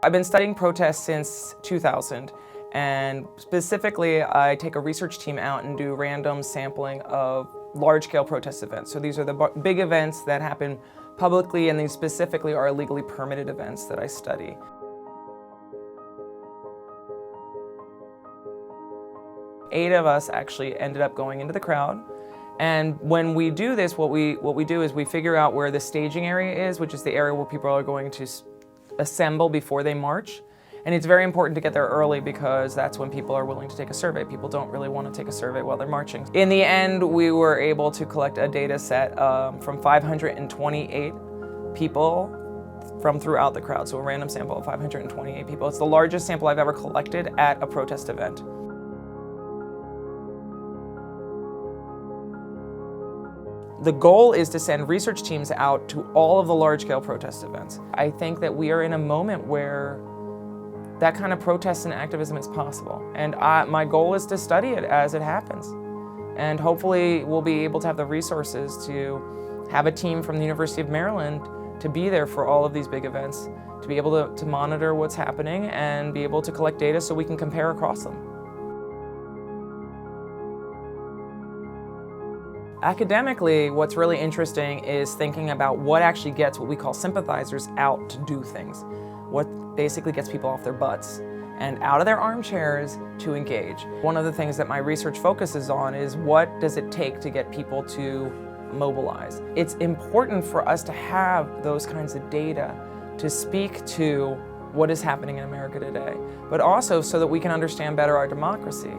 I've been studying protests since 2000, and specifically I take a research team out and do random sampling of large-scale protest events. So these are the big events that happen publicly, and these specifically are illegally permitted events that I study. Eight of us actually ended up going into the crowd. And when we do this, what we do is we figure out where the staging area is, which is the area where people are going to assemble before they march. And it's very important to get there early because that's when people are willing to take a survey. People don't really want to take a survey while they're marching. In the end, we were able to collect a data set from 528 people from throughout the crowd. So a random sample of 528 people. It's the largest sample I've ever collected at a protest event. The goal is to send research teams out to all of the large-scale protest events. I think that we are in a moment where that kind of protest and activism is possible. And my goal is to study it as it happens. And hopefully we'll be able to have the resources to have a team from the University of Maryland to be there for all of these big events, to be able to monitor what's happening and be able to collect data so we can compare across them. Academically, what's really interesting is thinking about what actually gets what we call sympathizers out to do things. What basically gets people off their butts and out of their armchairs to engage. One of the things that my research focuses on is what does it take to get people to mobilize. It's important for us to have those kinds of data to speak to what is happening in America today, but also so that we can understand better our democracy.